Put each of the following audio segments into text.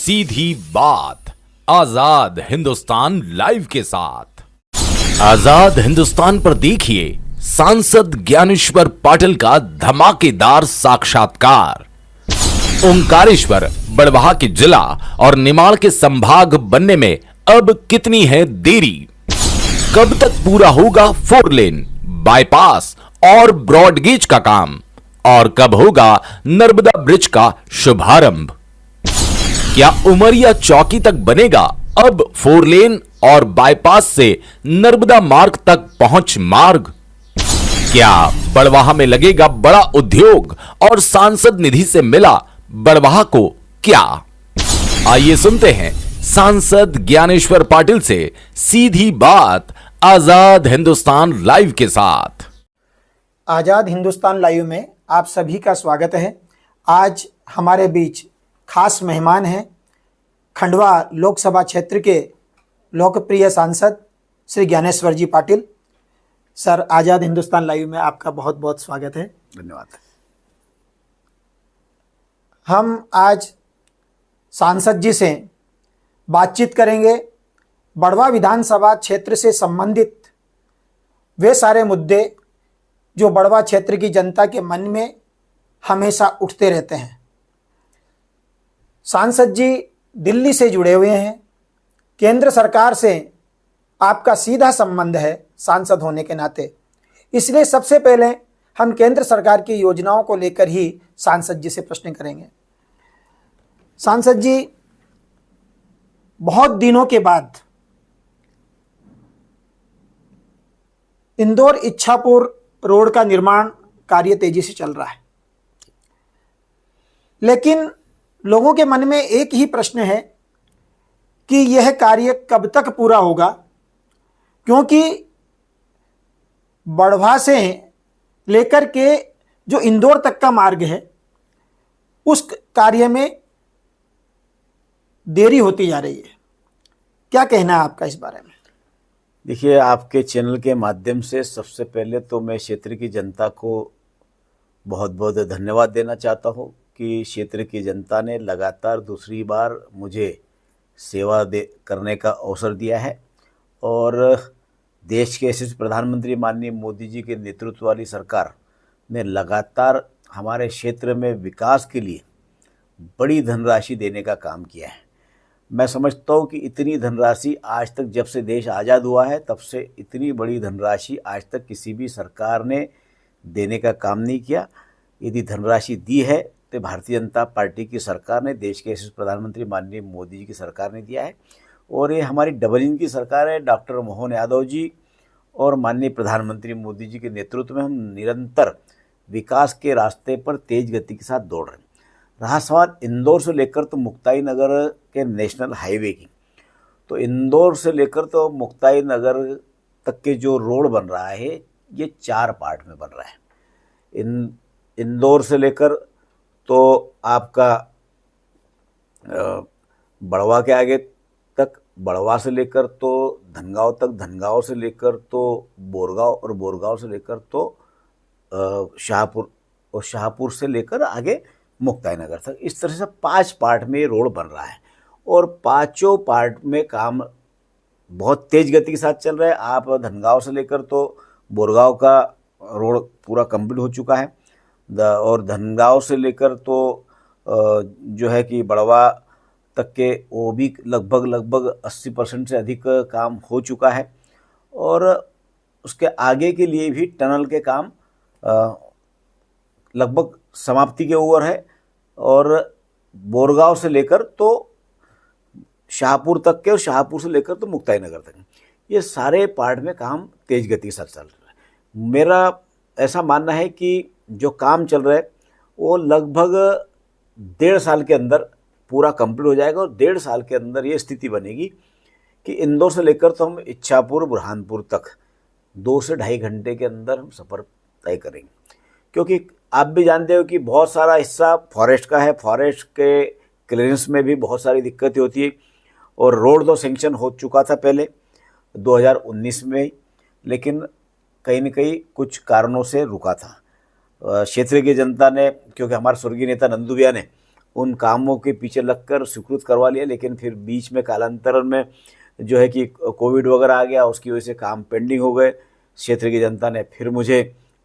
सीधी बात आजाद हिंदुस्तान लाइव के साथ। आजाद हिंदुस्तान पर देखिए सांसद ज्ञानेश्वर पाटिल का धमाकेदार साक्षात्कार। ओंकारेश्वर बड़वाह के जिला और निमाड़ के संभाग बनने में अब कितनी है देरी? कब तक पूरा होगा 4 लेन, बाईपास और ब्रॉडगेज का काम? और कब होगा नर्मदा ब्रिज का शुभारंभ? क्या उमरिया चौकी तक बनेगा अब 4 लेन और बाईपास से नर्मदा मार्ग तक पहुंच मार्ग? क्या बड़वाह में लगेगा बड़ा उद्योग और सांसद निधि से मिला बड़वाह को क्या? आइए सुनते हैं सांसद ज्ञानेश्वर पाटिल से सीधी बात आजाद हिंदुस्तान लाइव के साथ। आजाद हिंदुस्तान लाइव में आप सभी का स्वागत है। आज हमारे बीच खास मेहमान हैं खंडवा लोकसभा क्षेत्र के लोकप्रिय सांसद श्री ज्ञानेश्वर जी पाटिल। सर, आजाद हिंदुस्तान लाइव में आपका बहुत बहुत स्वागत है। धन्यवाद। हम आज सांसद जी से बातचीत करेंगे बड़वाह विधानसभा क्षेत्र से संबंधित वे सारे मुद्दे जो बड़वाह क्षेत्र की जनता के मन में हमेशा उठते रहते हैं। सांसद जी दिल्ली से जुड़े हुए हैं, केंद्र सरकार से आपका सीधा संबंध है सांसद होने के नाते, इसलिए सबसे पहले हम केंद्र सरकार की योजनाओं को लेकर ही सांसद जी से प्रश्न करेंगे। सांसद जी, बहुत दिनों के बाद इंदौर इच्छापुर रोड का निर्माण कार्य तेजी से चल रहा है, लेकिन लोगों के मन में एक ही प्रश्न है कि यह कार्य कब तक पूरा होगा, क्योंकि बड़वाह से लेकर के जो इंदौर तक का मार्ग है उस कार्य में देरी होती जा रही है। क्या कहना है आपका इस बारे में? देखिए, आपके चैनल के माध्यम से सबसे पहले तो मैं क्षेत्र की जनता को बहुत बहुत धन्यवाद देना चाहता हूँ कि क्षेत्र की जनता ने लगातार दूसरी बार मुझे सेवा करने का अवसर दिया है और देश के यशस्वी प्रधानमंत्री माननीय मोदी जी के नेतृत्व वाली सरकार ने लगातार हमारे क्षेत्र में विकास के लिए बड़ी धनराशि देने का काम किया है। मैं समझता हूँ कि इतनी धनराशि आज तक, जब से देश आज़ाद हुआ है तब से इतनी बड़ी धनराशि आज तक किसी भी सरकार ने देने का काम नहीं किया। यदि धनराशि दी है तो भारतीय जनता पार्टी की सरकार ने, देश के यशस्वी प्रधानमंत्री माननीय मोदी जी की सरकार ने दिया है। और ये हमारी डबल इंजन की सरकार है। डॉक्टर मोहन यादव जी और माननीय प्रधानमंत्री मोदी जी के नेतृत्व में हम निरंतर विकास के रास्ते पर तेज गति के साथ दौड़ रहे हैं। रहा सवाल इंदौर से लेकर तो मुक्ताई नगर के नेशनल हाईवे की, तो इंदौर से लेकर तो मुक्ताई नगर तक के जो रोड बन रहा है ये 4 पार्ट में बन रहा है। इंदौर से लेकर तो आपका बड़वाह के आगे तक, बड़वाह से लेकर तो धनगांव तक, धनगांव से लेकर तो बोरगांव और बोरगांव से लेकर तो शाहपुर और शाहपुर से लेकर आगे मुक्ताई नगर तक। इस तरह से 5 पार्ट में ये रोड बन रहा है और 5 पार्ट में काम बहुत तेज गति के साथ चल रहा है। आप धनगांव से लेकर तो बोरगांव का रोड पूरा कंप्लीट हो चुका है और धनगांव से लेकर तो जो है कि बड़वाह तक के वो भी लगभग 80% से अधिक काम हो चुका है। और उसके आगे के लिए भी टनल के काम लगभग समाप्ति के ओर है। और बोरगांव से लेकर तो शाहपुर तक के और शाहपुर से लेकर तो मुक्ताई नगर तक, ये सारे पार्ट में काम तेज गति के साथ चल रहा है। मेरा ऐसा मानना है कि जो काम चल रहा है वो लगभग 1.5 साल के अंदर पूरा कंप्लीट हो जाएगा और 1.5 साल के अंदर ये स्थिति बनेगी कि इंदौर से लेकर तो हम इच्छापुर बुरहानपुर तक 2 से ढाई घंटे के अंदर हम सफ़र तय करेंगे। क्योंकि आप भी जानते हो कि बहुत सारा हिस्सा फॉरेस्ट का है, फॉरेस्ट के क्लियरेंस में भी बहुत सारी दिक्कतें होती है। और रोड तो सेंक्शन हो चुका था पहले 2019 में, लेकिन कहीं न कहीं कुछ कारणों से रुका था। क्षेत्र की जनता ने, क्योंकि हमारे स्वर्गीय नेता नंदू भैया ने उन कामों के पीछे लगकर स्वीकृत करवा लिया, लेकिन फिर बीच में कालांतर में जो है कि कोविड वगैरह आ गया, उसकी वजह से काम पेंडिंग हो गए। क्षेत्र की जनता ने फिर मुझे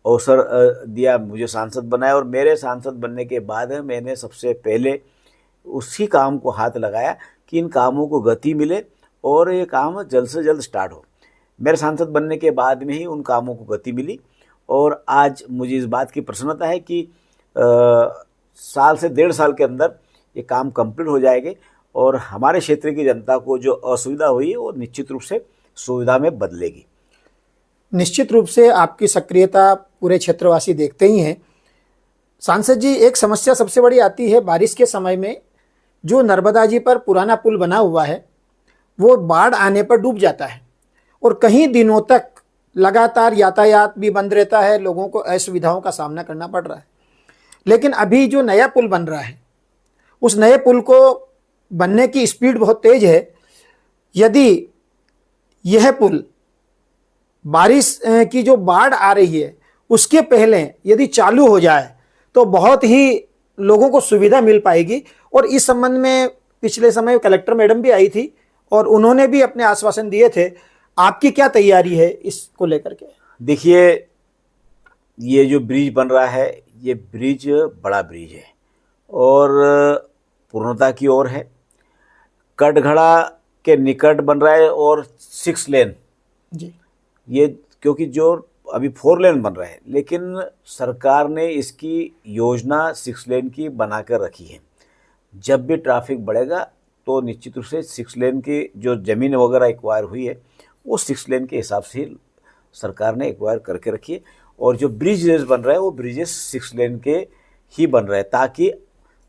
अवसर दिया, मुझे सांसद बनाया, और मेरे सांसद बनने के बाद मैंने सबसे पहले उसी काम को हाथ लगाया कि इन कामों को गति मिले और ये काम जल्द से जल्द स्टार्ट हो। मेरे सांसद बनने के बाद में ही उन कामों को गति मिली, और आज मुझे इस बात की प्रसन्नता है कि साल से 1.5 साल के अंदर ये काम कंप्लीट हो जाएंगे, और हमारे क्षेत्र की जनता को जो असुविधा हुई है वो निश्चित रूप से सुविधा में बदलेगी। निश्चित रूप से आपकी सक्रियता पूरे क्षेत्रवासी देखते ही हैं। सांसद जी, एक समस्या सबसे बड़ी आती है बारिश के समय में। जो नर्मदा जी पर पुराना पुल बना हुआ है वो बाढ़ आने पर डूब जाता है, और कई दिनों तक लगातार यातायात भी बंद रहता है, लोगों को असुविधाओं का सामना करना पड़ रहा है। लेकिन अभी जो नया पुल बन रहा है, उस नए पुल को बनने की स्पीड बहुत तेज है। यदि यह पुल बारिश की जो बाढ़ आ रही है उसके पहले यदि चालू हो जाए तो बहुत ही लोगों को सुविधा मिल पाएगी। और इस संबंध में पिछले समय कलेक्टर मैडम भी आई थी और उन्होंने भी अपने आश्वासन दिए थे। आपकी क्या तैयारी है इसको लेकर के? देखिए, ये जो ब्रिज बन रहा है, ये ब्रिज बड़ा ब्रिज है और पूर्णता की ओर है। कटघड़ा के निकट बन रहा है और 6 लेन जी, ये, क्योंकि जो अभी 4 लेन बन रहा है, लेकिन सरकार ने इसकी योजना 6 लेन की बनाकर रखी है। जब भी ट्रैफिक बढ़ेगा तो निश्चित रूप से 6 लेन की जो ज़मीन वगैरह एक्वायर हुई है वो 6 लेन के हिसाब से सरकार ने एक्वायर करके रखी है, और जो ब्रिजेस बन रहा है वो ब्रिजेस 6 लेन के ही बन रहे हैं, ताकि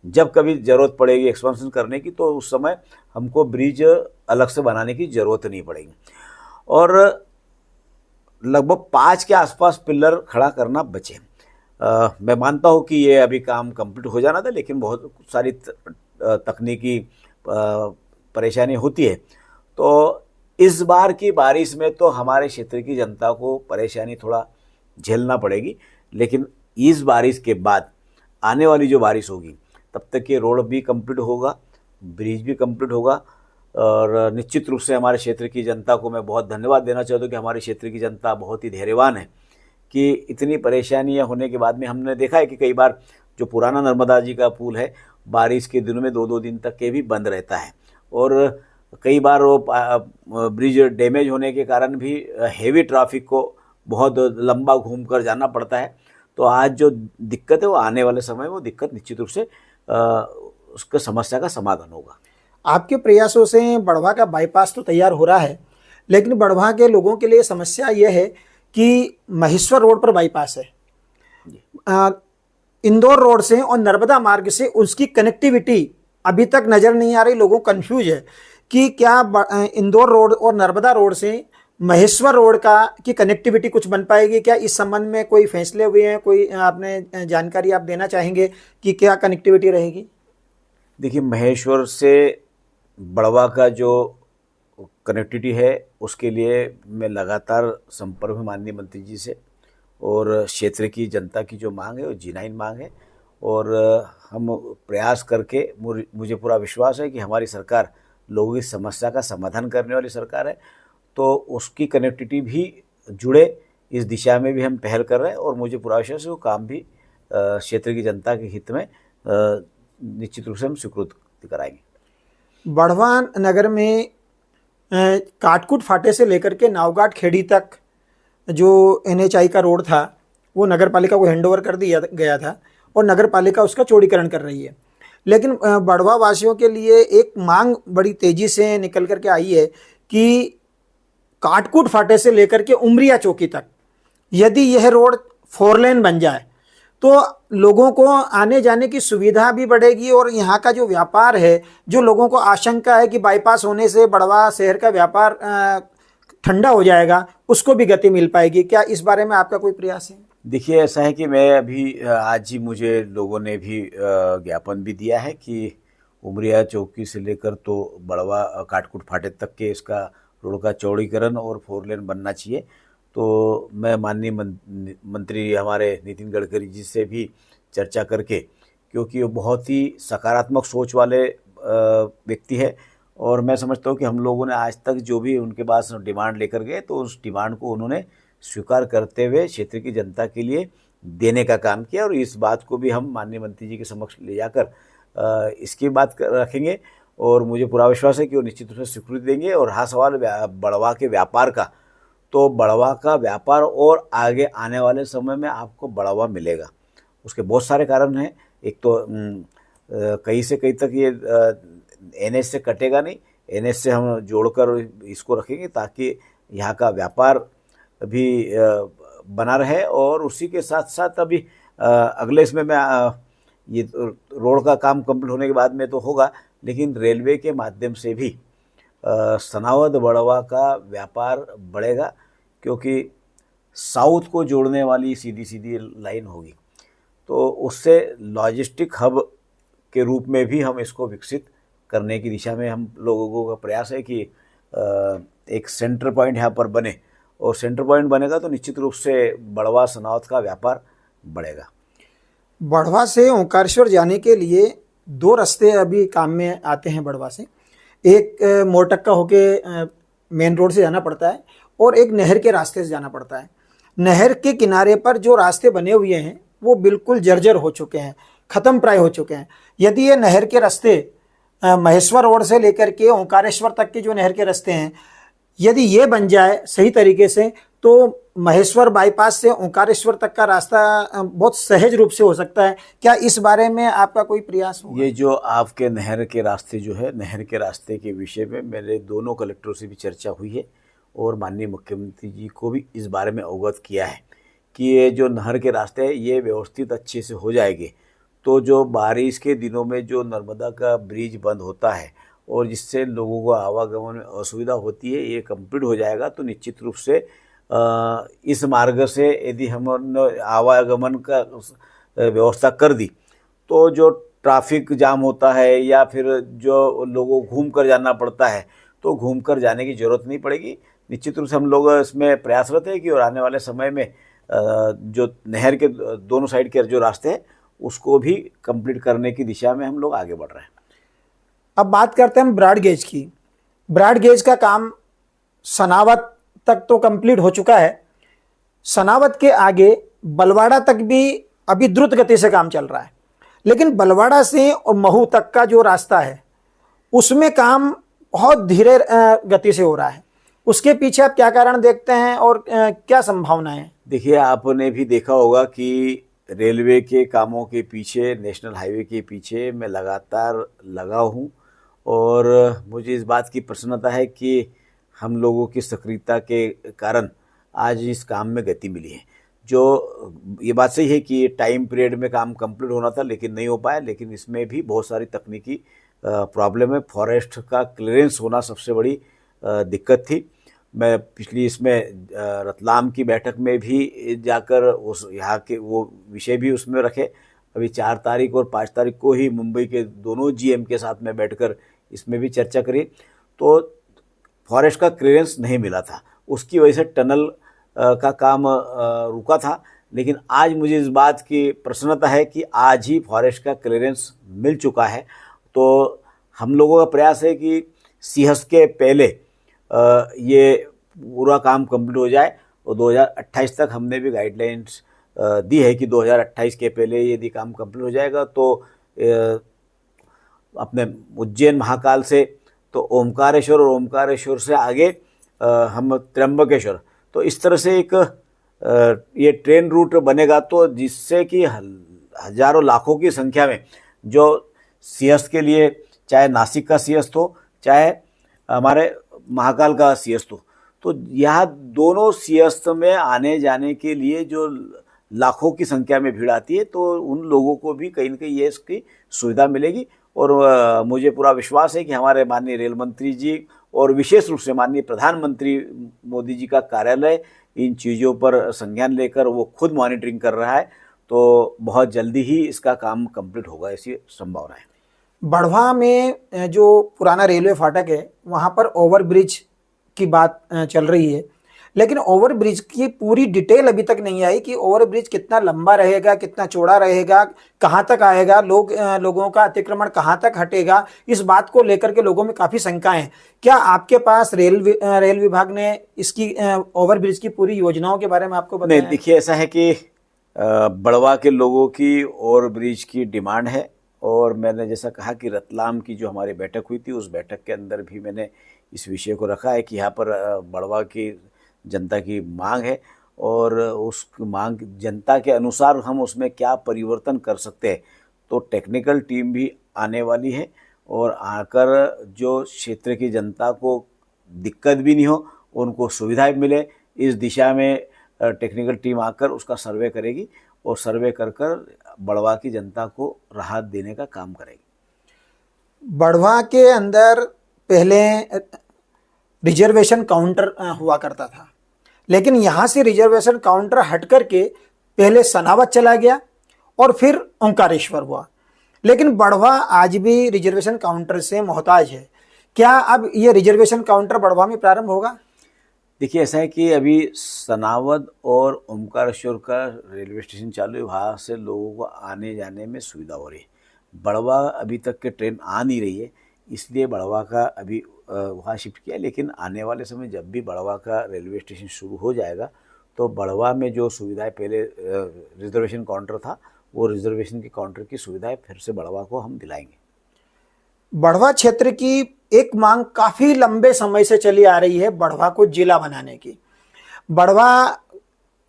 जब कभी ज़रूरत पड़ेगी एक्सपेंशन करने की तो उस समय हमको ब्रिज अलग से बनाने की ज़रूरत नहीं पड़ेगी। और लगभग 5 के आसपास पिलर खड़ा करना बचे। मैं मानता हूँ कि ये अभी काम कंप्लीट हो जाना था, लेकिन बहुत सारी तकनीकी परेशानी होती है। तो इस बार की बारिश में तो हमारे क्षेत्र की जनता को परेशानी थोड़ा झेलना पड़ेगी, लेकिन इस बारिश के बाद आने वाली जो बारिश होगी तब तक ये रोड भी कंप्लीट होगा, ब्रिज भी कंप्लीट होगा। और निश्चित रूप से हमारे क्षेत्र की जनता को मैं बहुत धन्यवाद देना चाहता हूँ कि हमारे क्षेत्र की जनता बहुत ही धैर्यवान है कि इतनी परेशानियां होने के बाद में हमने देखा है कि कई बार जो पुराना नर्मदा जी का पुल है बारिश के दिनों में 2-2 दिन तक के भी बंद रहता है, और कई बार वो ब्रिज डैमेज होने के कारण भी हेवी ट्रैफिक को बहुत लंबा घूम कर जाना पड़ता है। तो आज जो दिक्कत है वो आने वाले समय में वो दिक्कत निश्चित रूप से उसका समस्या का समाधान होगा। आपके प्रयासों से बढ़वा का बाईपास तो तैयार हो रहा है, लेकिन बढ़वा के लोगों के लिए समस्या यह है कि महेश्वर रोड पर बाईपास है, इंदौर रोड से और नर्मदा मार्ग से उसकी कनेक्टिविटी अभी तक नज़र नहीं आ रही। लोगों को कन्फ्यूज है कि क्या इंदौर रोड और नर्मदा रोड से महेश्वर रोड की कनेक्टिविटी कुछ बन पाएगी क्या? इस संबंध में कोई फैसले हुए हैं? कोई आपने जानकारी आप देना चाहेंगे कि क्या कनेक्टिविटी रहेगी? देखिए, महेश्वर से बढ़वा का जो कनेक्टिविटी है उसके लिए मैं लगातार संपर्क में माननीय मंत्री जी से, और क्षेत्र की जनता की जो मांग है वो जीनाइन मांग है, और हम प्रयास करके मुझे पूरा विश्वास है कि हमारी सरकार लोगों की समस्या का समाधान करने वाली सरकार है, तो उसकी कनेक्टिविटी भी जुड़े इस दिशा में भी हम पहल कर रहे हैं, और मुझे पूरा विश्वास है वो काम भी क्षेत्र की जनता के हित में निश्चित रूप से हम स्वीकृत कराएंगे। बढ़वा नगर में काटकुट फाटे से लेकर के नावघाट खेड़ी तक जो NHI का रोड था वो नगर पालिका को हैंडओवर कर दिया गया था, और नगर पालिका उसका चौड़ीकरण कर रही है। लेकिन बढ़वा वासियों के लिए एक मांग बड़ी तेज़ी से निकल कर के आई है कि काटकुट फाटे से लेकर के उमरिया चौकी तक यदि यह रोड 4 लेन बन जाए तो लोगों को आने जाने की सुविधा भी बढ़ेगी, और यहाँ का जो व्यापार है, जो लोगों को आशंका है कि बाईपास होने से बढ़वा शहर का व्यापार ठंडा हो जाएगा, उसको भी गति मिल पाएगी। क्या इस बारे में आपका कोई प्रयास है? देखिए, ऐसा है कि मैं अभी आज ही मुझे लोगों ने भी ज्ञापन भी दिया है कि उमरिया चौकी से लेकर तो बढ़वा काटकुट फाटे तक के इसका रोड का चौड़ीकरण और 4 लेन बनना चाहिए। तो मैं माननीय मंत्री हमारे नितिन गडकरी जी से भी चर्चा करके, क्योंकि वो बहुत ही सकारात्मक सोच वाले व्यक्ति है। और मैं समझता हूँ कि हम लोगों ने आज तक जो भी उनके पास डिमांड लेकर गए तो उस डिमांड को उन्होंने स्वीकार करते हुए क्षेत्र की जनता के लिए देने का काम किया। और इस बात को भी हम माननीय मंत्री जी के समक्ष ले जाकर इसकी बात रखेंगे और मुझे पूरा विश्वास है कि वो निश्चित रूप से स्वीकृति देंगे। और रहा सवाल बढ़वा के व्यापार का, तो बढ़वा का व्यापार और आगे आने वाले समय में आपको बढ़ावा मिलेगा। उसके बहुत सारे कारण हैं। एक तो कहीं से कहीं तक ये एनएच से कटेगा नहीं, एनएच से हम जोड़कर इसको रखेंगे ताकि यहाँ का व्यापार भी बना रहे। और उसी के साथ साथ अभी अगले इसमें मैं ये रोड का काम कंप्लीट होने के बाद में तो होगा, लेकिन रेलवे के माध्यम से भी सनावद बढ़वा का व्यापार बढ़ेगा, क्योंकि साउथ को जोड़ने वाली सीधी सीधी लाइन होगी। तो उससे लॉजिस्टिक हब के रूप में भी हम इसको विकसित करने की दिशा में हम लोगों का प्रयास है कि एक सेंटर पॉइंट यहाँ पर बने। और सेंटर पॉइंट बनेगा तो निश्चित रूप से बढ़वा सनावद का व्यापार बढ़ेगा। बढ़वा से ओंकारेश्वर जाने के लिए 2 रास्ते अभी काम में आते हैं बढ़वा से। एक मोरटक्का होके मेन रोड से जाना पड़ता है और एक नहर के रास्ते से जाना पड़ता है। नहर के किनारे पर जो रास्ते बने हुए हैं वो बिल्कुल जर्जर हो चुके हैं, ख़त्म प्राय हो चुके हैं। यदि ये नहर के रास्ते महेश्वर रोड से लेकर के ओंकारेश्वर तक के जो नहर के रास्ते हैं, यदि ये बन जाए सही तरीके से तो महेश्वर बाईपास से ओंकारेश्वर तक का रास्ता बहुत सहज रूप से हो सकता है। क्या इस बारे में आपका कोई प्रयास होगा? ये जो आपके नहर के रास्ते जो है, नहर के रास्ते के विषय में मेरे दोनों कलेक्टरों से भी चर्चा हुई है और माननीय मुख्यमंत्री जी को भी इस बारे में अवगत किया है कि ये जो नहर के रास्ते हैं ये व्यवस्थित अच्छे से हो जाएंगे तो जो बारिश के दिनों में जो नर्मदा का ब्रिज बंद होता है और जिससे लोगों को आवागमन में असुविधा होती है, ये कंप्लीट हो जाएगा तो निश्चित रूप से इस मार्ग से यदि हम आवागमन का व्यवस्था कर दी तो जो ट्रैफिक जाम होता है या फिर जो लोगों घूम कर जाना पड़ता है तो घूम कर जाने की ज़रूरत नहीं पड़ेगी। निश्चित रूप से हम लोग इसमें प्रयासरत है कि और आने वाले समय में जो नहर के दोनों साइड के जो रास्ते हैं उसको भी कंप्लीट करने की दिशा में हम लोग आगे बढ़ रहे हैं। अब बात करते हैं हम ब्रॉड गेज की। ब्रॉड गेज का काम सनावद तक तो कंप्लीट हो चुका है। सनावद के आगे बलवाड़ा तक भी अभी द्रुत गति से काम चल रहा है, लेकिन बलवाड़ा से और महू तक का जो रास्ता है उसमें काम बहुत धीरे गति से हो रहा है। उसके पीछे आप क्या कारण देखते हैं और क्या संभावनाएं हैं? देखिए, आपने भी देखा होगा कि रेलवे के कामों के पीछे, नेशनल हाईवे के पीछे मैं लगातार लगा हूँ और मुझे इस बात की प्रसन्नता है कि हम लोगों की सक्रियता के कारण आज इस काम में गति मिली है। जो ये बात सही है कि टाइम पीरियड में काम कंप्लीट होना था लेकिन नहीं हो पाया, लेकिन इसमें भी बहुत सारी तकनीकी प्रॉब्लम है। फॉरेस्ट का क्लियरेंस होना सबसे बड़ी दिक्कत थी। मैं पिछली इसमें रतलाम की बैठक में भी जाकर उस यहाँ के वो विषय भी उसमें रखे। अभी 4 तारीख और 5 तारीख को ही मुंबई के दोनों जीएम के साथ में बैठकर इसमें भी चर्चा करी। तो फॉरेस्ट का क्लियरेंस नहीं मिला था, उसकी वजह से टनल का काम रुका था। लेकिन आज मुझे इस बात की प्रसन्नता है कि आज ही फॉरेस्ट का क्लियरेंस मिल चुका है। तो हम लोगों का प्रयास है कि सिंहस्थ के पहले ये पूरा काम कंप्लीट हो जाए और 2028 तक हमने भी गाइडलाइंस दी है कि 2028 के पहले यदि काम कंप्लीट हो जाएगा तो अपने उज्जैन महाकाल से तो ओमकारेश्वर और ओमकारेश्वर से आगे हम त्र्यंबकेश्वर, तो इस तरह से एक ये ट्रेन रूट बनेगा तो जिससे कि हजारों लाखों की संख्या में जो सिंहस्थ के लिए, चाहे नासिक का सिंहस्थ हो चाहे हमारे महाकाल का सिंहस्थ हो, तो यहाँ दोनों सिंहस्थ में आने जाने के लिए जो लाखों की संख्या में भीड़ आती है तो उन लोगों को भी कहीं न कहीं ये इसकी सुविधा मिलेगी। और मुझे पूरा विश्वास है कि हमारे माननीय रेल मंत्री जी और विशेष रूप से माननीय प्रधानमंत्री मोदी जी का कार्यालय इन चीज़ों पर संज्ञान लेकर वो खुद मॉनिटरिंग कर रहा है, तो बहुत जल्दी ही इसका काम कंप्लीट होगा, ऐसी संभावना है। बढ़वा में जो पुराना रेलवे फाटक है वहाँ पर ओवरब्रिज की बात चल रही है, लेकिन ओवरब्रिज की पूरी डिटेल अभी तक नहीं आई कि ओवरब्रिज कितना लंबा रहेगा, कितना चौड़ा रहेगा, कहाँ तक आएगा, लोगों का अतिक्रमण कहाँ तक हटेगा। इस बात को लेकर के लोगों में काफी शंकाएं हैं। क्या आपके पास रेल विभाग ने इसकी ओवरब्रिज की पूरी योजनाओं के बारे में आपको बताया? नहीं, देखिए ऐसा है कि बड़वा के लोगों की ओवरब्रिज की डिमांड है, और मैंने जैसा कहा कि रतलाम की जो हमारी बैठक हुई थी उस बैठक के अंदर भी मैंने इस विषय को रखा है कि यहाँ पर बड़वा की जनता की मांग है, और उस मांग जनता के अनुसार हम उसमें क्या परिवर्तन कर सकते हैं। तो टेक्निकल टीम भी आने वाली है, और आकर जो क्षेत्र की जनता को दिक्कत भी नहीं हो, उनको सुविधाएं मिले, इस दिशा में टेक्निकल टीम आकर उसका सर्वे करेगी, और सर्वे कर कर बड़वा की जनता को राहत देने का काम करेगी। बढ़वा के अंदर पहले रिजर्वेशन काउंटर हुआ करता था, लेकिन यहाँ से रिजर्वेशन काउंटर हट करके पहले सनावत चला गया और फिर ओंकारेश्वर हुआ, लेकिन बढ़वा आज भी रिजर्वेशन काउंटर से मोहताज है। क्या अब ये रिजर्वेशन काउंटर बढ़वा में प्रारंभ होगा? देखिए ऐसा है कि अभी सनावद और ओमकारेश्वर का रेलवे स्टेशन चालू है, वहाँ से लोगों को आने जाने में सुविधा हो रही है। बढ़वा अभी तक के ट्रेन आ नहीं रही है, इसलिए बढ़वा का अभी वहाँ शिफ्ट किया। लेकिन आने वाले समय जब भी बढ़वा का रेलवे स्टेशन शुरू हो जाएगा तो बढ़वा में जो सुविधाएं पहले रिजर्वेशन काउंटर था, वो रिजर्वेशन के काउंटर की सुविधाएं फिर से बढ़वा को हम दिलाएंगे। बढ़वा क्षेत्र की एक मांग काफी लंबे समय से चली आ रही है बढ़वा को जिला बनाने की। बढ़वा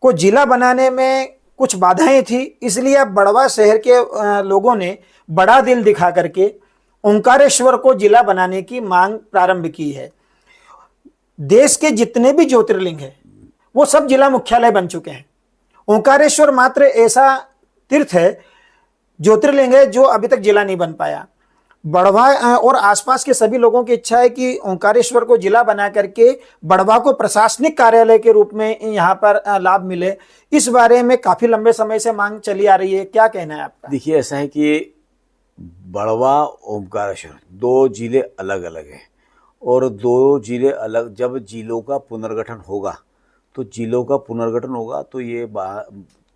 को जिला बनाने में कुछ बाधाएं थी, इसलिए अब बढ़वा शहर के लोगों ने बड़ा दिल दिखा करके ओंकारेश्वर को जिला बनाने की मांग प्रारंभ की है। देश के जितने भी ज्योतिर्लिंग हैं वो सब जिला मुख्यालय बन चुके हैं। ओंकारेश्वर मात्र ऐसा तीर्थ है, ज्योतिर्लिंग है, जो अभी तक जिला नहीं बन पाया। बढ़वा और आसपास के सभी लोगों की इच्छा है कि ओंकारेश्वर को जिला बना करके बढ़वा को प्रशासनिक कार्यालय के रूप में यहाँ पर लाभ मिले। इस बारे में काफी लंबे समय से मांग चली आ रही है, क्या कहना है आपका? देखिए ऐसा है कि बढ़वा ओमकारेश्वर दो जिले अलग अलग हैं, और दो जिले अलग, जब जिलों का पुनर्गठन होगा तो ये बात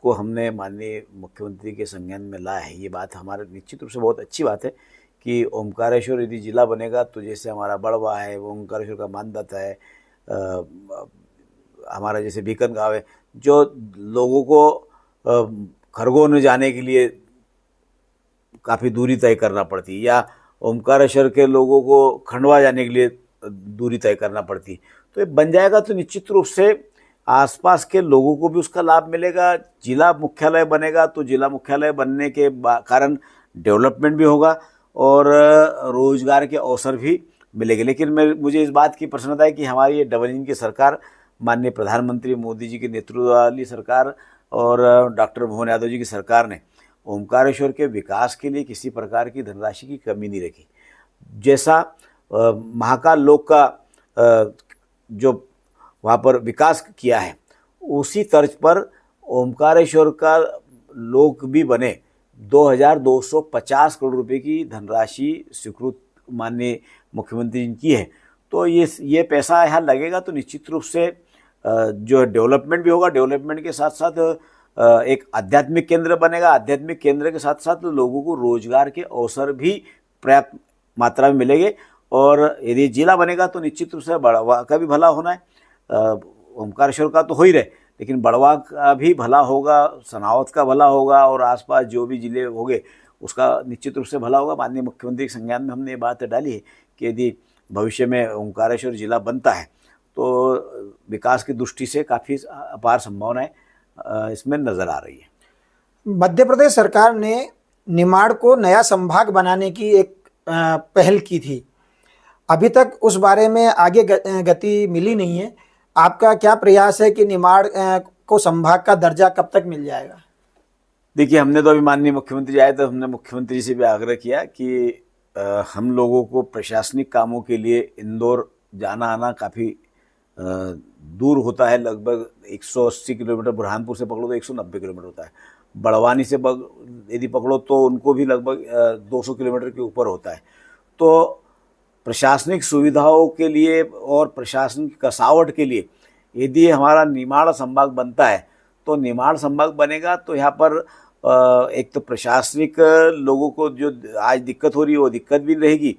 को हमने माननीय मुख्यमंत्री के संज्ञान में लाया है। ये बात हमारे निश्चित रूप से बहुत अच्छी बात है कि ओमकारेश्वर यदि जिला बनेगा तो जैसे हमारा बढ़वा है, वो ओमकारेश्वर का मानदाता है, हमारा जैसे बीकन गाँव है, जो लोगों को खरगोन जाने के लिए काफ़ी दूरी तय करना पड़ती है, या ओमकारेश्वर के लोगों को खंडवा जाने के लिए दूरी तय करना पड़ती है। तो ये बन जाएगा तो निश्चित रूप से आसपास के लोगों को भी उसका लाभ मिलेगा। जिला मुख्यालय बनेगा तो जिला मुख्यालय बनने के कारण डेवलपमेंट भी होगा और रोजगार के अवसर भी मिलेंगे। लेकिन मुझे इस बात की प्रसन्नता है कि हमारी ये डबल इंजन की सरकार, माननीय प्रधानमंत्री मोदी जी के नेतृत्व वाली सरकार और डॉक्टर मोहन यादव जी की सरकार ने ओमकारेश्वर के विकास के लिए किसी प्रकार की धनराशि की कमी नहीं रखी। जैसा महाकाल लोक का जो वहाँ पर विकास किया है, उसी तर्ज पर ओमकारेश्वर का लोक भी बने। 2250 करोड़ रुपए की धनराशि स्वीकृत माननीय मुख्यमंत्री जी की है। तो ये पैसा यहाँ लगेगा तो निश्चित रूप से जो डेवलपमेंट भी होगा, डेवलपमेंट के साथ साथ एक आध्यात्मिक केंद्र बनेगा। आध्यात्मिक केंद्र के साथ साथ लोगों को रोजगार के अवसर भी पर्याप्त मात्रा में मिलेंगे। और यदि जिला बनेगा तो निश्चित रूप से बढ़वा का भी भला होना है। ओमकारेश्वर का तो हो ही रहे, लेकिन बढ़वा का भी भला होगा, सनावत का भला होगा, और आसपास जो भी जिले होंगे उसका निश्चित रूप से भला होगा। माननीय मुख्यमंत्री के संज्ञान में हमने ये बात डाली है कि यदि भविष्य में ओमकारेश्वर जिला बनता है तो विकास की दृष्टि से काफ़ी अपार संभावनाएं इसमें नज़र आ रही है। मध्य प्रदेश सरकार ने निमाड़ को नया संभाग बनाने की एक पहल की थी, अभी तक उस बारे में आगे गति मिली नहीं है। आपका क्या प्रयास है कि निमाड़ को संभाग का दर्जा कब तक मिल जाएगा? देखिए, हमने तो अभी माननीय मुख्यमंत्री जी आए तो हमने मुख्यमंत्री से भी आग्रह किया कि हम लोगों को प्रशासनिक कामों के लिए इंदौर जाना आना काफ़ी दूर होता है। लगभग 180 किलोमीटर, बुरहानपुर से पकड़ो तो 190 किलोमीटर होता है। बड़वानी से यदि पकड़ो तो उनको भी लगभग 200 किलोमीटर के ऊपर होता है। तो प्रशासनिक सुविधाओं के लिए और प्रशासनिक कसावट के लिए यदि हमारा निमाड़ संभाग बनता है तो निमाड़ संभाग बनेगा तो यहाँ पर एक तो प्रशासनिक लोगों को जो आज दिक्कत हो रही है वो दिक्कत भी रहेगी,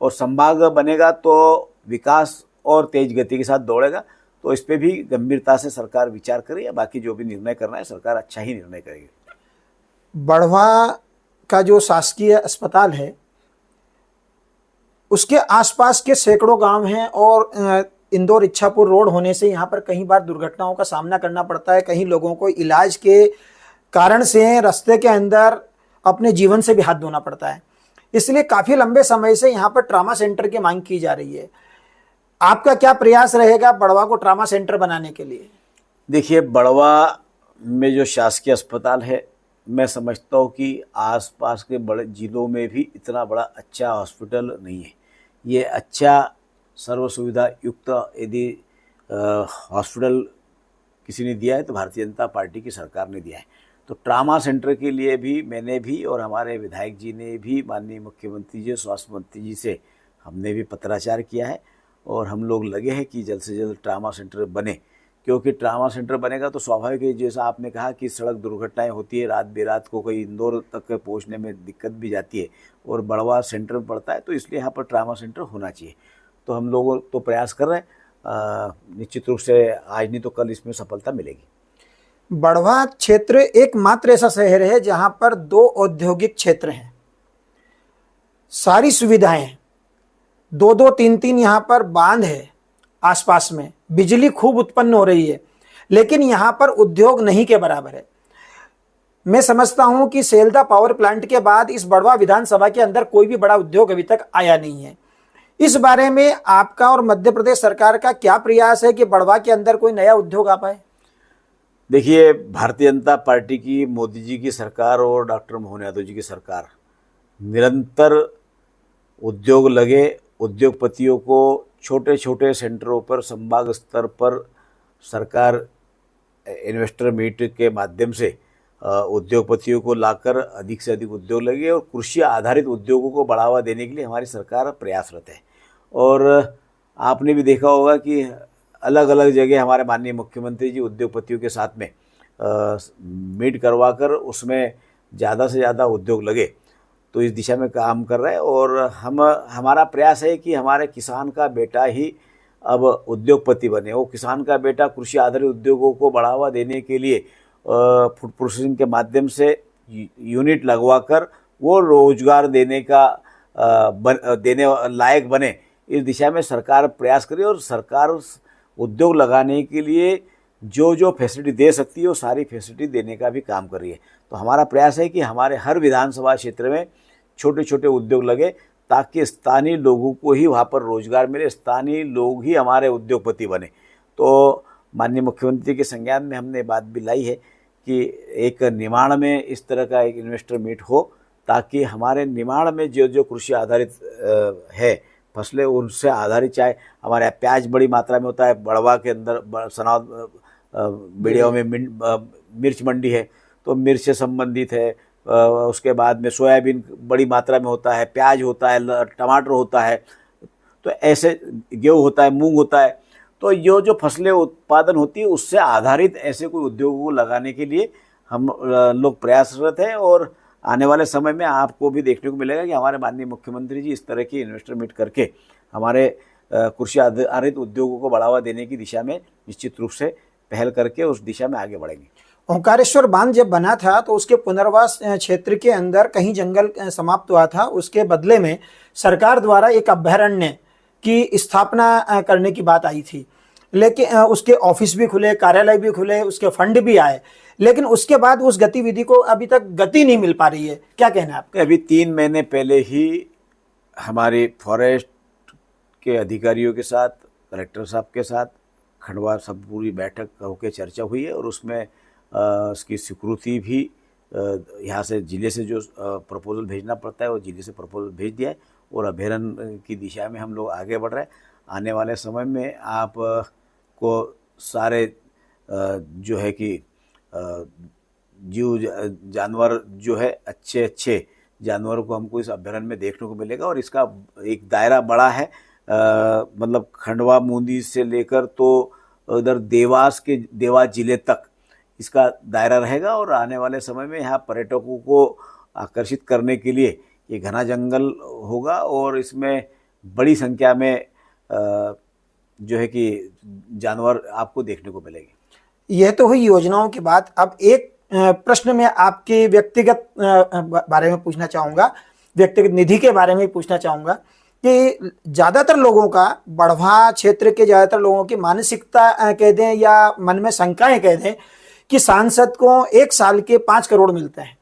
और संभाग बनेगा तो विकास और तेज गति के साथ दौड़ेगा। तो इस पे भी गंभीरता से सरकार विचार करे, या बाकी जो भी निर्णय करना है सरकार अच्छा ही निर्णय करेगी। बढ़वा का जो शासकीय अस्पताल है उसके आसपास के सैकड़ों गांव हैं और इंदौर इच्छापुर रोड होने से यहाँ पर कई बार दुर्घटनाओं का सामना करना पड़ता है। कहीं लोगों को इलाज के कारण से रास्ते के अंदर अपने जीवन से भी हाथ धोना पड़ता है। इसलिए काफ़ी लंबे समय से यहाँ पर ट्रामा सेंटर की मांग की जा रही है। आपका क्या प्रयास रहेगा बढ़वा को ट्रामा सेंटर बनाने के लिए? देखिए, बढ़वा में जो शासकीय अस्पताल है, मैं समझता हूँ कि आसपास के बड़े जिलों में भी इतना बड़ा अच्छा हॉस्पिटल नहीं है। ये अच्छा सर्व सुविधा युक्त यदि हॉस्पिटल किसी ने दिया है तो भारतीय जनता पार्टी की सरकार ने दिया है। तो ट्रामा सेंटर के लिए भी मैंने भी और हमारे विधायक जी ने भी माननीय मुख्यमंत्री जी, स्वास्थ्य मंत्री जी से हमने भी पत्राचार किया है, और हम लोग लगे हैं कि जल्द से जल्द ट्रामा सेंटर बने। क्योंकि ट्रामा सेंटर बनेगा तो स्वाभाविक है, जैसा आपने कहा कि सड़क दुर्घटनाएं होती है, रात बेरात को कहीं इंदौर तक पहुंचने में दिक्कत भी जाती है, और बढ़वा सेंटर में पड़ता है, तो इसलिए यहाँ पर ट्रामा सेंटर होना चाहिए। तो हम लोग तो प्रयास कर रहे हैं, निश्चित रूप से आज नहीं तो कल इसमें सफलता मिलेगी। बढ़वा क्षेत्र एकमात्र ऐसा शहर है जहां पर 2 औद्योगिक क्षेत्र हैं, सारी सुविधाएं हैं, 2-2, 3-3 यहाँ पर बांध है, आसपास में बिजली खूब उत्पन्न हो रही है, लेकिन यहाँ पर उद्योग नहीं के बराबर है। मैं समझता हूं कि सेल्दा पावर प्लांट के बाद इस बढ़वा विधानसभा के अंदर कोई भी बड़ा उद्योग अभी तक आया नहीं है। इस बारे में आपका और मध्य प्रदेश सरकार का क्या प्रयास है कि बढ़वा के अंदर कोई नया उद्योग आ पाए? देखिए, भारतीय जनता पार्टी की, मोदी जी की सरकार और डॉक्टर मोहन यादव जी की सरकार निरंतर उद्योग लगे, उद्योगपतियों को छोटे छोटे सेंटरों पर संभाग स्तर पर सरकार इन्वेस्टर मीट के माध्यम से उद्योगपतियों को लाकर अधिक से अधिक उद्योग लगे, और कृषि आधारित उद्योगों को बढ़ावा देने के लिए हमारी सरकार प्रयासरत है। और आपने भी देखा होगा कि अलग अलग जगह हमारे माननीय मुख्यमंत्री जी उद्योगपतियों के साथ में मीट करवाकर उसमें ज़्यादा से ज़्यादा उद्योग लगे, तो इस दिशा में काम कर रहे हैं। और हमारा प्रयास है कि हमारे किसान का बेटा ही अब उद्योगपति बने। वो किसान का बेटा कृषि आधारित उद्योगों को बढ़ावा देने के लिए फूड प्रोसेसिंग के माध्यम से यूनिट लगवाकर वो रोजगार देने लायक बने, इस दिशा में सरकार प्रयास करी। और सरकार उद्योग लगाने के लिए जो जो फैसिलिटी दे सकती है वो सारी फैसिलिटी देने का भी काम कर रही है। तो हमारा प्रयास है कि हमारे हर विधानसभा क्षेत्र में छोटे छोटे उद्योग लगे, ताकि स्थानीय लोगों को ही वहाँ पर रोजगार मिले, स्थानीय लोग ही हमारे उद्योगपति बने। तो माननीय मुख्यमंत्री के संज्ञान में हमने बात भी लाई है कि एक निमाड़ में इस तरह का एक इन्वेस्टर मीट हो, ताकि हमारे निमाड़ में जो जो कृषि आधारित है फसलें, उनसे आधारित, चाहे हमारे यहाँ प्याज बड़ी मात्रा में होता है, बढ़वा के अंदर सनाव बेड़ियों में मिर्च मंडी है तो मिर्च से संबंधित है, उसके बाद में सोयाबीन बड़ी मात्रा में होता है, प्याज होता है, टमाटर होता है, तो ऐसे गेहूँ होता है, मूंग होता है। तो जो फसलें उत्पादन होती है उससे आधारित ऐसे कोई उद्योगों को लगाने के लिए हम लोग प्रयासरत हैं। और आने वाले समय में आपको भी देखने को मिलेगा कि हमारे माननीय मुख्यमंत्री जी इस तरह की इन्वेस्टर मीट करके हमारे कृषि आधारित उद्योगों को बढ़ावा देने की दिशा में निश्चित रूप से पहल करके उस दिशा में आगे बढ़ेंगे। ओंकारेश्वर बांध जब बना था तो उसके पुनर्वास क्षेत्र के अंदर कहीं जंगल समाप्त हुआ था, उसके बदले में सरकार द्वारा एक अभयारण्य की स्थापना करने की बात आई थी, लेकिन उसके ऑफिस भी खुले, कार्यालय भी खुले, उसके फंड भी आए, लेकिन उसके बाद उस गतिविधि को अभी तक गति नहीं मिल पा रही है। क्या कहना है आपका? अभी 3 महीने पहले ही हमारे फॉरेस्ट के अधिकारियों के साथ, कलेक्टर साहब के साथ खंडवा सब पूरी बैठक होकर चर्चा हुई है, और उसमें उसकी स्वीकृति भी यहाँ से जिले से जो प्रपोजल भेजना पड़ता है वो जिले से प्रपोजल भेज दिया है, और अभयारण्य की दिशा में हम लोग आगे बढ़ रहे हैं। आने वाले समय में आप को सारे जो है कि जीव जानवर जो है अच्छे अच्छे जानवरों को हमको इस अभयारण्य में देखने को मिलेगा। और इसका एक दायरा बड़ा है, मतलब खंडवा मूंदी से लेकर तो उधर देवास जिले तक इसका दायरा रहेगा। और आने वाले समय में यहाँ पर्यटकों को आकर्षित करने के लिए ये घना जंगल होगा और इसमें बड़ी संख्या में जो है कि जानवर आपको देखने को मिलेंगे। यह तो हुई योजनाओं की बात। अब एक प्रश्न मैं आपके व्यक्तिगत बारे में पूछना चाहूँगा, व्यक्तिगत निधि के बारे में पूछना चाहूँगा कि ज़्यादातर लोगों का, बढ़वा क्षेत्र के ज़्यादातर लोगों की मानसिकता कह दें या मन में शंकाएं कह दें कि सांसद को 1 साल के 5 करोड़ मिलते हैं,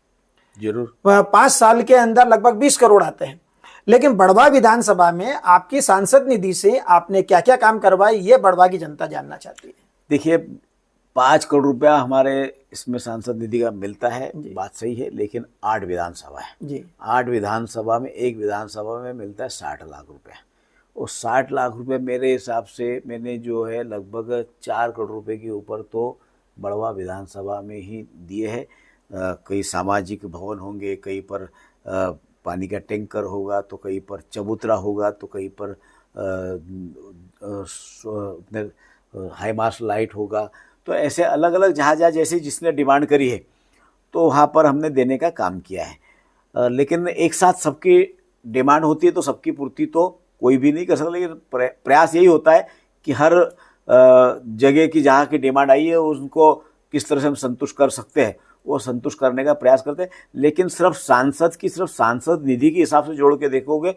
जरूर 5 साल के अंदर लगभग 20 करोड़ आते हैं। लेकिन बढ़वा विधानसभा में आपकी सांसद निधि से आपने क्या क्या काम करवाए, ये बढ़वा की जनता जानना चाहती है। देखिए, 5 करोड़ रुपया हमारे इसमें सांसद निधि का मिलता है, बात सही है, लेकिन 8 विधानसभा है जी। 8 विधानसभा में एक विधानसभा में मिलता है 60 लाख रुपया। और 60 लाख रुपए मेरे हिसाब से मैंने जो है लगभग 4 करोड़ रुपए के ऊपर तो बढ़वा विधानसभा में ही दिए हैं। कई सामाजिक भवन होंगे, कहीं पर पानी का टैंकर होगा, तो कहीं पर चबूतरा होगा, तो कहीं पर हाई मास्ट लाइट होगा। तो ऐसे अलग अलग जहाँ जहाँ जैसे जिसने डिमांड करी है तो वहाँ पर हमने देने का काम किया है। लेकिन एक साथ सबकी डिमांड होती है तो सबकी पूर्ति तो कोई भी नहीं कर सकता, लेकिन प्रयास यही होता है कि हर जगह की जहाँ की डिमांड आई है उनको किस तरह से हम संतुष्ट कर सकते हैं, वो संतुष्ट करने का प्रयास करते हैं। लेकिन सिर्फ सांसद निधि के हिसाब से जोड़ के देखोगे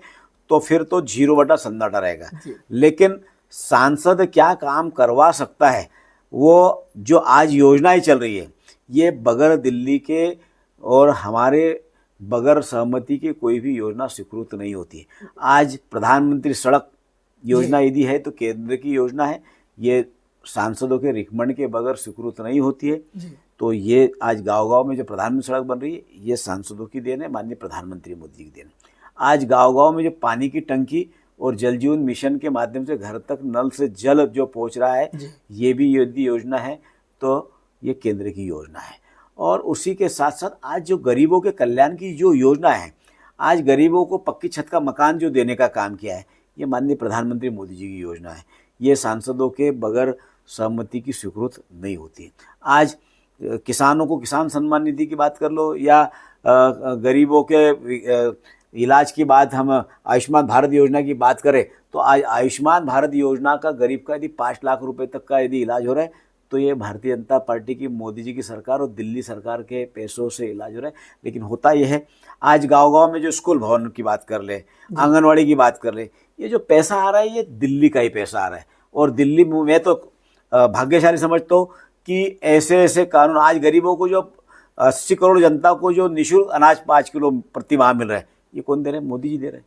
तो फिर तो 0/सन्नाटा रहेगा। लेकिन सांसद क्या काम करवा सकता है, वो जो आज योजनाएं चल रही है, ये बगैर दिल्ली के और हमारे बगैर सहमति के कोई भी योजना स्वीकृत नहीं होती है। आज प्रधानमंत्री सड़क योजना यदि है तो केंद्र की योजना है, ये सांसदों के रिकमेंड के बगैर स्वीकृत नहीं होती है। तो ये आज गांव-गांव में जो प्रधानमंत्री सड़क बन रही है, ये सांसदों की देन है, माननीय प्रधानमंत्री मोदी की देन। आज गांव-गांव में जो पानी की टंकी और जल जीवन मिशन के माध्यम से घर तक नल से जल जो पहुंच रहा है, ये भी यदि योजना है तो ये केंद्र की योजना है। और उसी के साथ साथ आज जो गरीबों के कल्याण की जो योजना है, आज गरीबों को पक्की छत का मकान जो देने का काम किया है, ये माननीय प्रधानमंत्री मोदी जी की योजना है। ये सांसदों के बगैर सहमति की स्वीकृत नहीं होती। आज किसानों को किसान सम्मान निधि की बात कर लो या गरीबों के इलाज की बात, हम आयुष्मान भारत योजना की बात करें तो आज आयुष्मान भारत योजना का गरीब का यदि 5 लाख रुपए तक का यदि इलाज हो रहा है तो ये भारतीय जनता पार्टी की, मोदी जी की सरकार और दिल्ली सरकार के पैसों से इलाज हो रहा है। लेकिन होता यह है, आज गांव-गांव में जो स्कूल भवन की बात कर ले, आंगनवाड़ी की बात कर ले, ये जो पैसा आ रहा है ये दिल्ली का ही पैसा आ रहा है। और दिल्ली में तो भाग्यशाली समझता हूँ कि ऐसे ऐसे कानून, आज गरीबों को जो 80 करोड़ जनता को जो निःशुल्क अनाज 5 किलो प्रति माह मिल रहा है, ये कौन दे रहे हैं? मोदी जी दे रहे हैं।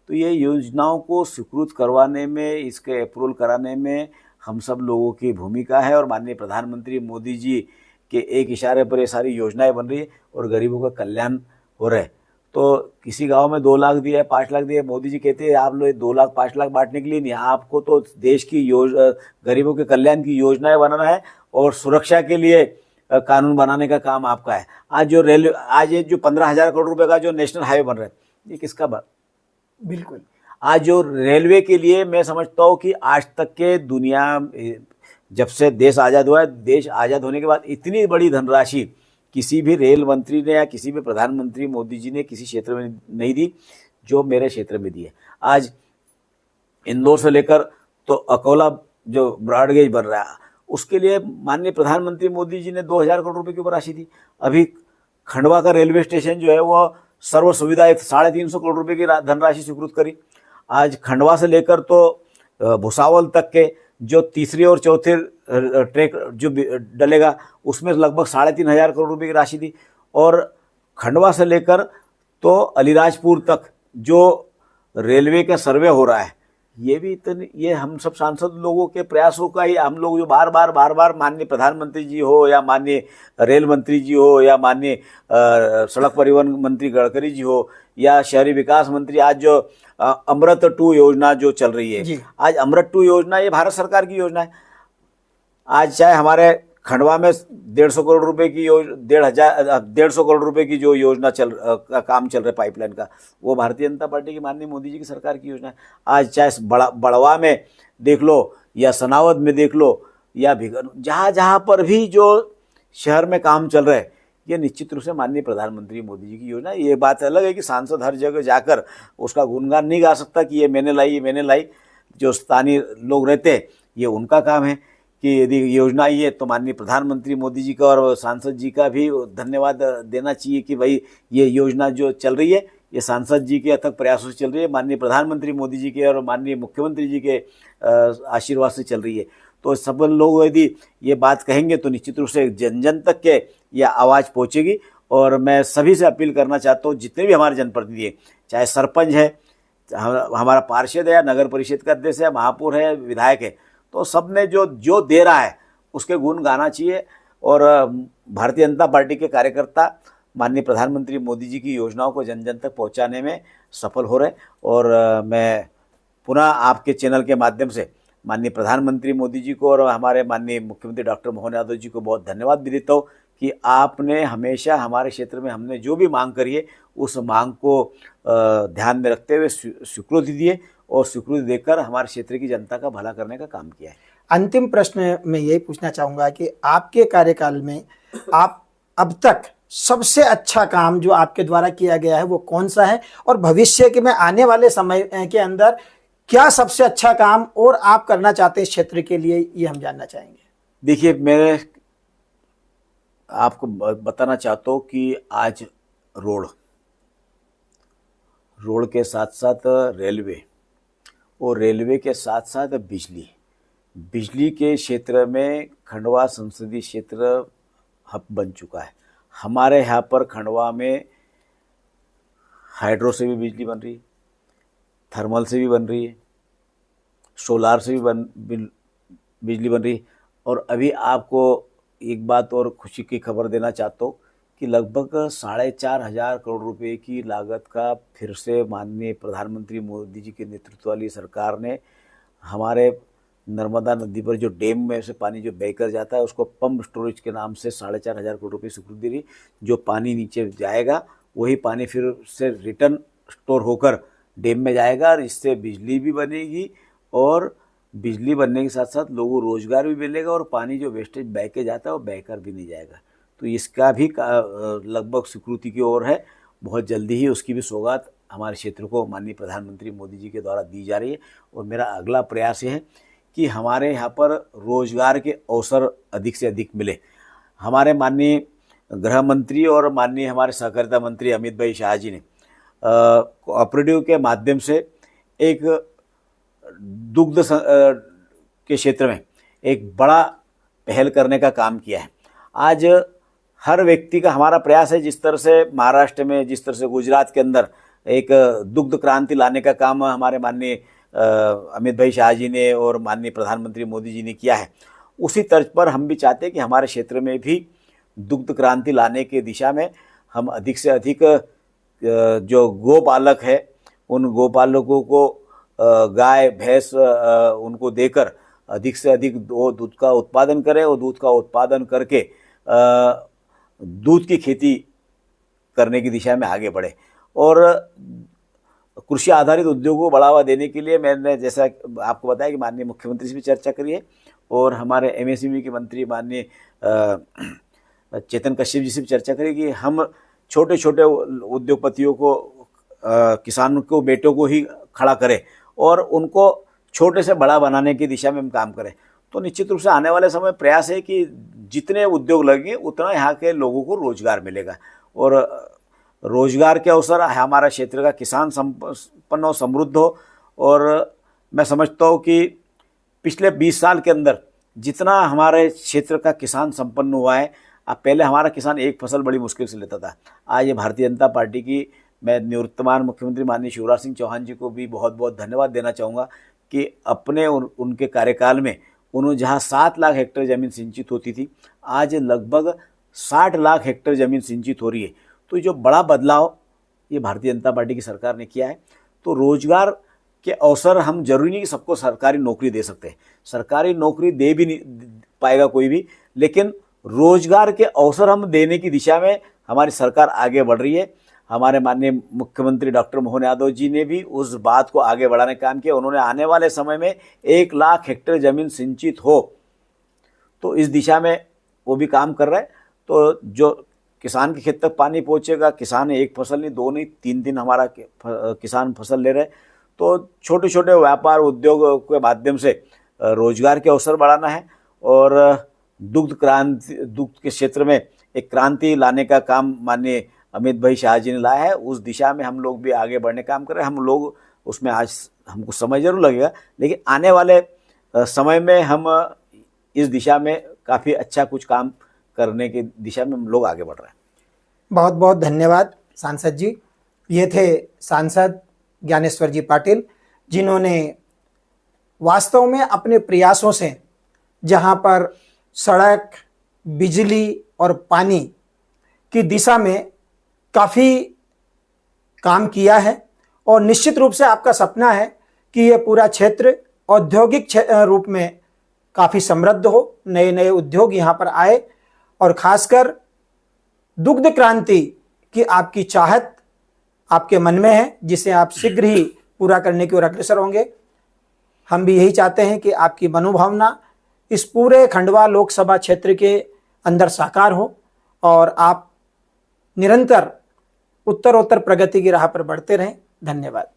तो ये योजनाओं को स्वीकृत करवाने में, इसके अप्रूवल कराने में हम सब लोगों की भूमिका है। और माननीय प्रधानमंत्री मोदी जी के एक इशारे पर ये सारी योजनाएं बन रही है और गरीबों का कल्याण हो रहा है। तो किसी गांव में 2 लाख दिया है, 5 लाख दिया है, मोदी जी कहते हैं आप लोग 2 लाख 5 लाख बांटने के लिए नहीं, आपको तो देश की गरीबों के कल्याण की योजनाएं बनाना है और सुरक्षा के लिए कानून बनाने का काम आपका है। आज जो रेलवे, आज ये जो 15,000 करोड़ रुपए का जो नेशनल हाईवे बन रहा है, ये किसका बिल्कुल। आज जो रेलवे के लिए मैं समझता हूँ कि आज तक के दुनिया, जब से देश आज़ाद हुआ है, देश आज़ाद होने के बाद इतनी बड़ी धनराशि किसी भी रेल मंत्री ने या किसी भी प्रधानमंत्री मोदी जी ने किसी क्षेत्र में नहीं दी जो मेरे क्षेत्र में दी है। आज इंदौर से लेकर तो अकोला जो ब्रॉडगेज बन रहा है, उसके लिए माननीय प्रधानमंत्री मोदी जी ने 2,000 करोड़ रुपए की ऊपर राशि दी। अभी खंडवा का रेलवे स्टेशन जो है वो सर्व सुविधा 350 करोड़ रुपए की धनराशि स्वीकृत करी। आज खंडवा से लेकर तो भुसावल तक के जो तीसरी और चौथी ट्रैक जो डलेगा उसमें लगभग 3,500 करोड़ रुपए की राशि दी। और खंडवा से लेकर तो अलीराजपुर तक जो रेलवे का सर्वे हो रहा है, ये भी ये हम सब सांसद लोगों के प्रयासों का ही, हम लोग जो बार बार माननीय प्रधानमंत्री जी हो या माननीय रेल मंत्री जी हो या माननीय सड़क परिवहन मंत्री गडकरी जी हो या शहरी विकास मंत्री, आज जो अमृत 2 योजना जो चल रही है, आज अमृत 2 योजना ये भारत सरकार की योजना है। आज चाहे हमारे खंडवा में 150 करोड़ रुपए की 150 करोड़ रुपए की जो योजना का काम चल रहा है पाइपलाइन का, वो भारतीय जनता पार्टी की माननीय मोदी जी की सरकार की योजना है। आज चाहे बढ़वा में देख लो या सनावद में देख लो, या भिगन, जहाँ जहाँ पर भी जो शहर में काम चल रहा है, ये निश्चित रूप से माननीय प्रधानमंत्री मोदी जी की योजना है। ये बात अलग है कि सांसद हर जगह जाकर उसका गुणगान नहीं गा सकता कि ये मैंने लाई, ये मैंने लाई। जो स्थानीय लोग रहते हैं, ये उनका काम है कि यदि योजना आई है तो माननीय प्रधानमंत्री मोदी जी का और सांसद जी का भी धन्यवाद देना चाहिए कि भाई ये योजना जो चल रही है, ये सांसद जी के अथक प्रयासों से चल रही है, माननीय प्रधानमंत्री मोदी जी के और माननीय मुख्यमंत्री जी के आशीर्वाद से चल रही है। तो सब लोग यदि ये बात कहेंगे तो निश्चित रूप से जन जन तक के यह आवाज़ पहुँचेगी। और मैं सभी से अपील करना चाहता हूँ, जितने भी हमारे जनप्रतिनिधि हैं, चाहे सरपंच है, हमारा पार्षद है, नगर परिषद का अध्यक्ष है, महापौर है, विधायक है, तो सब ने जो दे रहा है उसके गुण गाना चाहिए। और भारतीय जनता पार्टी के कार्यकर्ता माननीय प्रधानमंत्री मोदी जी की योजनाओं को जन जन तक पहुंचाने में सफल हो रहे। और मैं पुनः आपके चैनल के माध्यम से माननीय प्रधानमंत्री मोदी जी को और हमारे माननीय मुख्यमंत्री डॉक्टर मोहन यादव जी को बहुत धन्यवाद भी देता हूँ कि आपने हमेशा हमारे क्षेत्र में हमने जो भी मांग करी है उस मांग को ध्यान में रखते हुए स्वीकृति दिए और स्वीकृति देकर हमारे क्षेत्र की जनता का भला करने का काम किया है। अंतिम प्रश्न मैं यही पूछना चाहूँगा कि आपके कार्यकाल में आप अब तक सबसे अच्छा काम जो आपके द्वारा किया गया है वो कौन सा है, और भविष्य के में आने वाले समय के अंदर क्या सबसे अच्छा काम और आप करना चाहते हैं इस क्षेत्र के लिए, ये हम जानना चाहेंगे। देखिए, मैं आपको बताना चाहता हूँ कि आज रोड के साथ साथ रेलवे और रेलवे के साथ साथ बिजली के क्षेत्र में खंडवा संसदीय क्षेत्र हब बन चुका है। हमारे यहाँ पर खंडवा में हाइड्रो से भी बिजली बन रही है, थर्मल से भी बन रही है, सोलार से भी बिजली बन रही है। और अभी आपको एक बात और खुशी की खबर देना चाहता हूँ कि लगभग 4,500 करोड़ रुपए की लागत का फिर से माननीय प्रधानमंत्री मोदी जी के नेतृत्व वाली सरकार ने हमारे नर्मदा नदी पर जो डैम में से पानी जो बहकर जाता है उसको पंप स्टोरेज के नाम से 4,500 करोड़ रुपये स्वीकृति दी रही। जो पानी नीचे जाएगा वही पानी फिर से रिटर्न स्टोर होकर डैम में जाएगा और इससे बिजली भी बनेगी और बिजली बनने के साथ साथ लोगों को रोजगार भी मिलेगा और पानी जो वेस्टेज बह के जाता है वो बहकर भी नहीं जाएगा। तो इसका भी लगभग स्वीकृति की ओर है। बहुत जल्दी ही उसकी भी सौगात हमारे क्षेत्र को माननीय प्रधानमंत्री मोदी जी के द्वारा दी जा रही है। और मेरा अगला प्रयास ये है कि हमारे यहाँ पर रोजगार के अवसर अधिक से अधिक मिले। हमारे माननीय गृह मंत्री और माननीय हमारे सहकारिता मंत्री अमित भाई शाह जी ने कोऑपरेटिव के माध्यम से एक दुग्ध के क्षेत्र में एक बड़ा पहल करने का काम किया है। आज हर व्यक्ति का हमारा प्रयास है, जिस तरह से महाराष्ट्र में, जिस तरह से गुजरात के अंदर एक दुग्ध क्रांति लाने का काम हमारे माननीय अमित भाई शाह जी ने और माननीय प्रधानमंत्री मोदी जी ने किया है, उसी तर्ज पर हम भी चाहते हैं कि हमारे क्षेत्र में भी दुग्ध क्रांति लाने की दिशा में हम अधिक से अधिक जो गोपालक है उन गोपालकों को गाय भैंस उनको देकर अधिक से अधिक दूध का उत्पादन करें और दूध का उत्पादन करके दूध की खेती करने की दिशा में आगे बढ़े। और कृषि आधारित उद्योगों को बढ़ावा देने के लिए मैंने जैसा आपको बताया कि माननीय मुख्यमंत्री से भी चर्चा करी है और हमारे एमएसएमई के मंत्री माननीय चेतन कश्यप जी से भी चर्चा करी कि हम छोटे छोटे उद्योगपतियों को किसानों को बेटों को ही खड़ा करें और उनको छोटे से बड़ा बनाने की दिशा में हम काम करें। तो निश्चित रूप से आने वाले समय प्रयास है कि जितने उद्योग लगे उतना यहाँ के लोगों को रोजगार मिलेगा और रोजगार के अवसर हमारा क्षेत्र का किसान संपन्न और समृद्ध हो। और मैं समझता हूँ कि पिछले 20 साल के अंदर जितना हमारे क्षेत्र का किसान संपन्न हुआ है, अब पहले हमारा किसान एक फसल बड़ी मुश्किल से लेता था। आज ये भारतीय जनता पार्टी की मैं निवर्तमान मुख्यमंत्री माननीय शिवराज सिंह चौहान जी को भी बहुत बहुत धन्यवाद देना चाहूँगा कि अपने उनके कार्यकाल में उन्होंने जहाँ 7 लाख हेक्टेयर ज़मीन सिंचित होती थी, आज लगभग 60 लाख हेक्टेयर ज़मीन सिंचित हो रही है। तो जो बड़ा बदलाव ये भारतीय जनता पार्टी की सरकार ने किया है। तो रोजगार के अवसर हम जरूरी नहीं कि सबको सरकारी नौकरी दे सकते हैं, सरकारी नौकरी दे भी नहीं पाएगा कोई भी, लेकिन रोजगार के अवसर हम देने की दिशा में हमारी सरकार आगे बढ़ रही है। हमारे माननीय मुख्यमंत्री डॉक्टर मोहन यादव जी ने भी उस बात को आगे बढ़ाने का काम किया। उन्होंने आने वाले समय में 1 लाख हेक्टेयर जमीन सिंचित हो तो इस दिशा में वो भी काम कर रहा है। तो जो किसान के खेत तक पानी पहुंचेगा, किसान एक फसल नहीं, दो नहीं, 3 हमारा किसान फसल ले रहे हैं। तो छोटे छोटे व्यापार उद्योग के माध्यम से रोजगार के अवसर बढ़ाना है और दुग्ध के क्षेत्र में एक क्रांति लाने का काम माननीय अमित भाई शाह जी ने लाया है। उस दिशा में हम लोग भी आगे बढ़ने काम कर रहे हैं। हम लोग उसमें आज हमको समय जरूर लगेगा, लेकिन आने वाले समय में हम इस दिशा में काफ़ी अच्छा कुछ काम करने की दिशा में हम लोग आगे बढ़ रहे हैं। बहुत बहुत धन्यवाद सांसद जी। ये थे सांसद ज्ञानेश्वर जी पाटिल, जिन्होंने वास्तव में अपने प्रयासों से जहां पर सड़क, बिजली और पानी की दिशा में काफ़ी काम किया है और निश्चित रूप से आपका सपना है कि ये पूरा क्षेत्र औद्योगिक रूप में काफ़ी समृद्ध हो, नए नए उद्योग यहाँ पर आए और खासकर दुग्ध क्रांति की आपकी चाहत आपके मन में है, जिसे आप शीघ्र ही पूरा करने की ओर अग्रसर होंगे। हम भी यही चाहते हैं कि आपकी मनोभावना इस पूरे खंडवा लोकसभा क्षेत्र के अंदर साकार हो और आप निरंतर उत्तरोत्तर प्रगति की राह पर बढ़ते रहें। धन्यवाद।